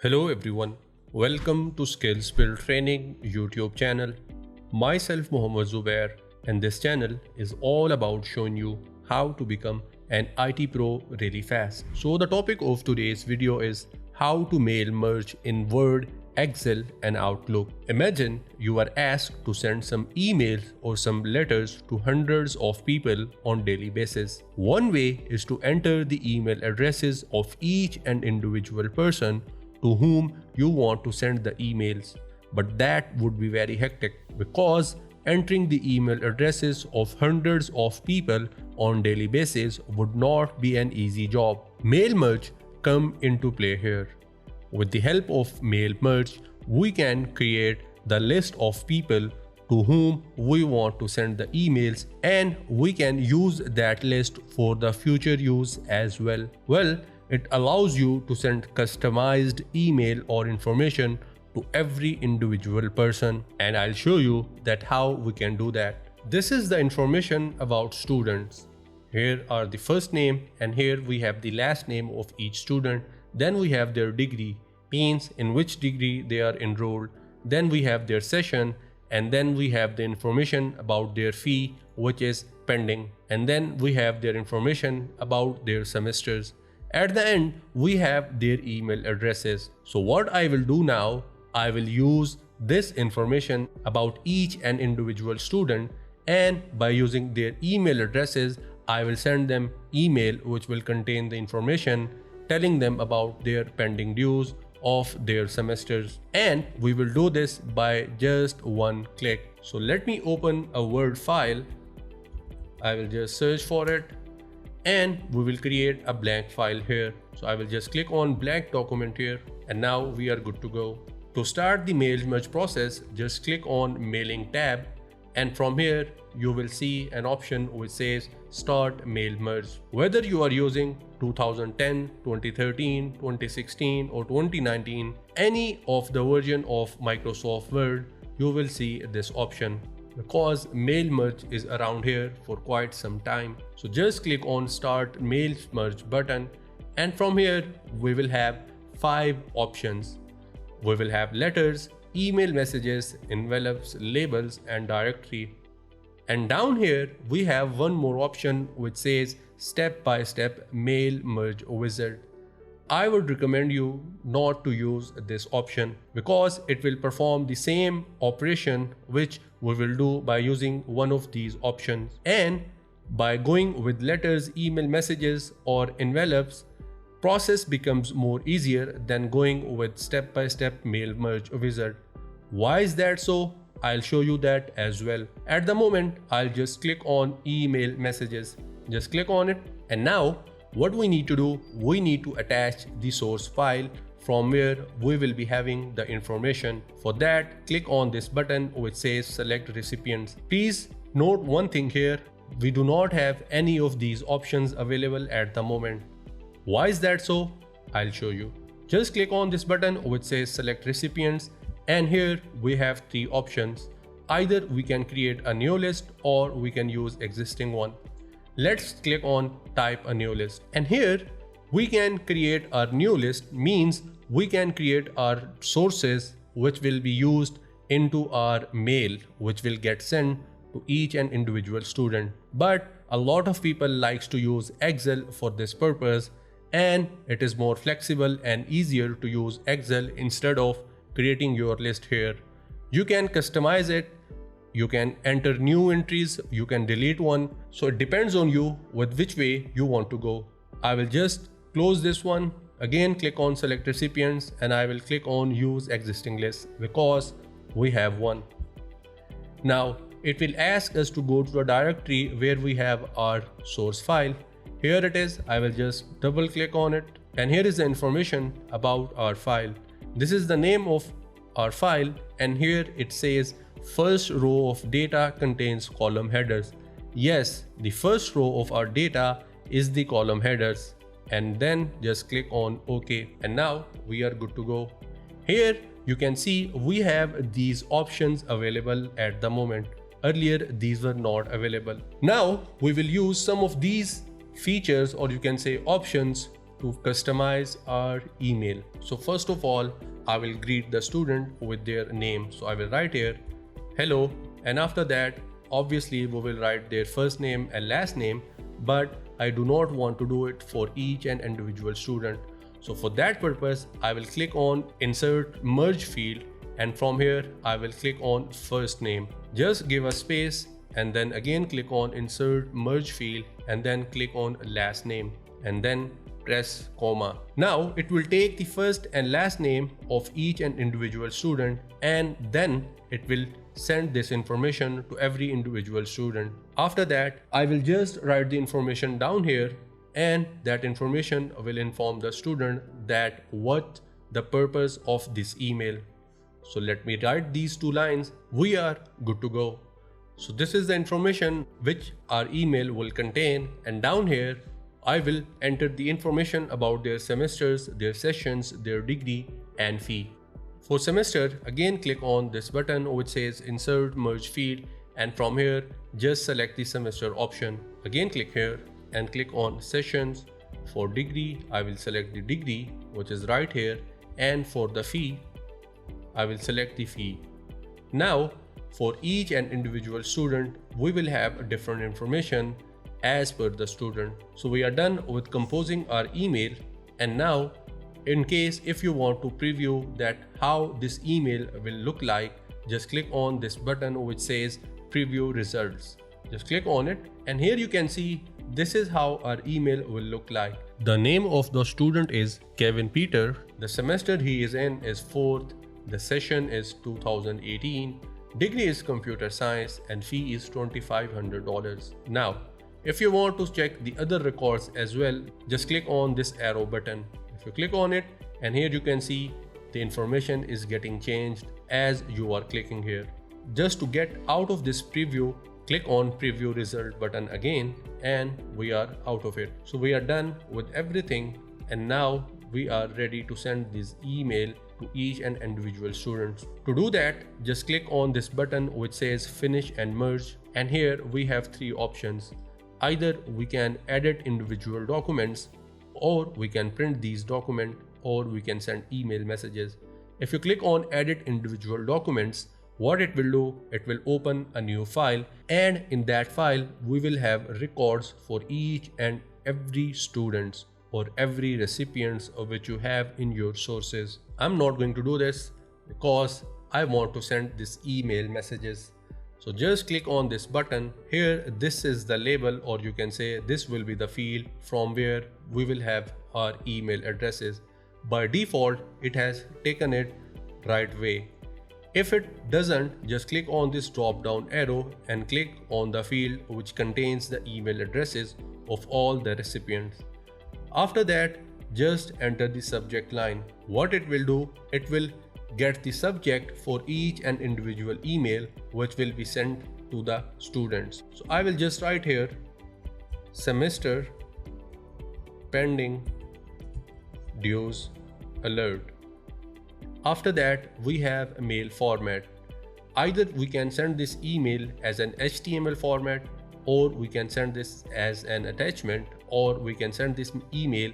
Hello everyone, welcome to Skills Build Training YouTube channel. Myself Mohammad Zubair, and this channel is all about showing you how to become an IT pro really fast. So the topic of today's video is how to mail merge in Word, Excel and Outlook. Imagine you are asked to send some emails or some letters to hundreds of people on daily basis. One way is to enter the email addresses of each and individual person to whom you want to send the emails, but that would be very hectic because entering the email addresses of hundreds of people on daily basis would not be an easy job. Mail merge come into play here. With the help of mail merge, we can create the list of people to whom we want to send the emails, and we can use that list for the future use as well. It allows you to send customized email or information to every individual person, and I'll show you that how we can do that. This is the information about students. Here are the first name, and here we have the last name of each student. Then we have their degree, means in which degree they are enrolled. Then we have their session, and then we have the information about their fee, which is pending. And then we have their information about their semesters. At the end, we have their email addresses. So what I will do now, I will use this information about each and individual student, and by using their email addresses, I will send them email which will contain the information telling them about their pending dues of their semesters. And we will do this by just one click. So let me open a Word file. I will just search for it, and we will create a blank file here. So I will just click on blank document here, and now we are good to go. To start the mail merge process, just click on mailing tab, and from here you will see an option which says start mail merge. Whether you are using 2010, 2013, 2016 or 2019, any of the version of Microsoft Word, you will see this option, because mail merge is around here for quite some time. So just click on start mail merge button, and from here we will have 5 options. We will have letters, email messages, envelopes, labels and directory. And down here we have one more option which says step-by-step mail merge wizard. I would recommend you not to use this option because it will perform the same operation which we will do by using one of these options. And by going with letters, email messages or envelopes, process becomes more easier than going with step-by-step mail merge wizard. Why is that so? I'll show you that as well. At the moment, I'll just click on email messages. Just click on it, and now what we need to do, we need to attach the source file from where we will be having the information. For that, click on this button which says select recipients. Please note one thing here, we do not have any of these options available at the moment. Why is that so? I'll show you. Just click on this button which says select recipients, and here we have 3 options. Either we can create a new list or we can use existing one. Let's click on type a new list, and here we can create our new list, means we can create our sources which will be used into our mail which will get sent to each and individual student. But a lot of people likes to use Excel for this purpose, and it is more flexible and easier to use Excel instead of creating your list here. You can customize it. You can enter new entries, you can delete one. So it depends on you with which way you want to go. I will just close this one. Again, click on select recipients, and I will click on use existing list because we have one. Now it will ask us to go to a directory where we have our source file. Here it is. I will just double click on it, and here is the information about our file. This is the name of our file, and here it says first row of data contains column headers. Yes, the first row of our data is the column headers, and then just click on OK, and now we are good to go. Here you can see we have these options available at the moment. Earlier these were not available. Now we will use some of these features, or you can say options, to customize our email. So first of all, I will greet the student with their name. So I will write here, hello, and after that, obviously we will write their first name and last name, but I do not want to do it for each and individual student. So for that purpose, I will click on insert merge field, and from here I will click on first name. Just give a space and then again click on insert merge field and then click on last name and then press comma. Now it will take the first and last name of each and individual student, and then it will send this information to every individual student. After that, I will just write the information down here, and that information will inform the student that what the purpose of this email. So let me write these 2 lines. We are good to go. So this is the information which our email will contain, and down here I will enter the information about their semesters, their sessions, their degree and fee. For semester, again click on this button which says insert merge field, and from here just select the semester option. Again click here and click on sessions. For degree, I will select the degree which is right here, and for the fee I will select the fee. Now for each and individual student, we will have different information as per the student. So we are done with composing our email, and now in case if you want to preview that how this email will look like, just click on this button which says preview results. Just click on it, and here you can see this is how our email will look like. The name of the student is Kevin Peter. The semester he is in is 4th. The session is 2018. Degree is computer science and fee is $2,500. Now, if you want to check the other records as well, just click on this arrow button. If you click on it, and here you can see the information is getting changed as you are clicking here. Just to get out of this preview, click on preview result button again, and we are out of it. So we are done with everything, and now we are ready to send this email to each and individual students. To do that, just click on this button which says finish and merge, and here we have 3 options. Either we can edit individual documents, or we can print these documents, or we can send email messages. If you click on edit individual documents, what it will do, it will open a new file, and in that file we will have records for each and every students or every recipients of which you have in your sources. I'm not going to do this because I want to send this email messages. So just click on this button here. This is the label, or you can say this will be the field from where we will have our email addresses. By default, it has taken it right way. If it doesn't, just click on this drop down arrow and click on the field which contains the email addresses of all the recipients. After that, just enter the subject line. What it will do, it will get the subject for each and individual email which will be sent to the students. So I will just write here semester pending dues alert. After that, we have a mail format. Either we can send this email as an HTML format, or we can send this as an attachment, or we can send this email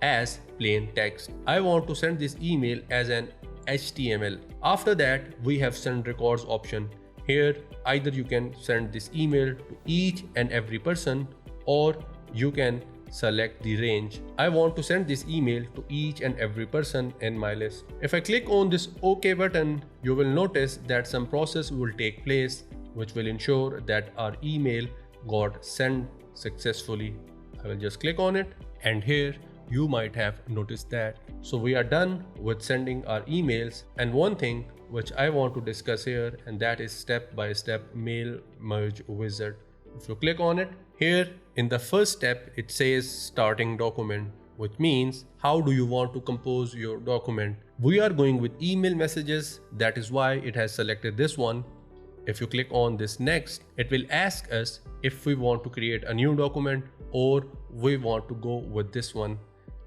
as plain text. I want to send this email as an HTML. After that, we have send records option. Here, either you can send this email to each and every person, or you can select the range. I want to send this email to each and every person in my list. If I click on this OK button, you will notice that some process will take place which will ensure that our email got sent successfully. I will just click on it, and here you might have noticed that. So we are done with sending our emails, and one thing which I want to discuss here, and that is step-by-step mail merge wizard. If you click on it, here in the first step it says starting document, which means how do you want to compose your document. We are going with email messages, that is why it has selected this one. If you click on this next, it will ask us if we want to create a new document or we want to go with this one.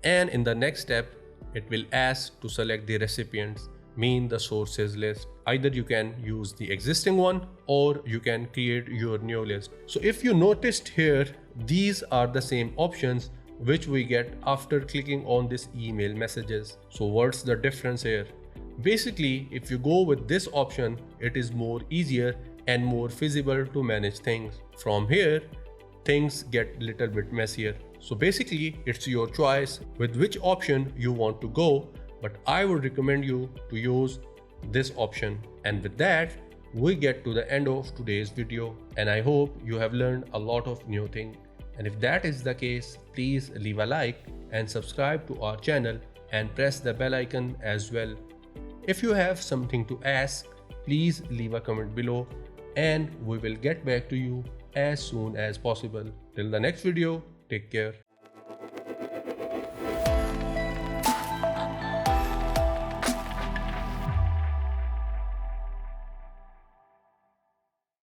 And in the next step, it will ask to select the recipients, mean the sources list. Either you can use the existing one or you can create your new list. So if you noticed here, these are the same options which we get after clicking on this email messages. So what's the difference here? Basically, if you go with this option, it is more easier and more feasible to manage things. From here, things get little bit messier. So basically, it's your choice with which option you want to go, but I would recommend you to use this option. And with that, we get to the end of today's video, and I hope you have learned a lot of new things. And if that is the case, please leave a like and subscribe to our channel and press the bell icon as well. If you have something to ask, please leave a comment below and we will get back to you as soon as possible. Till the next video, take care.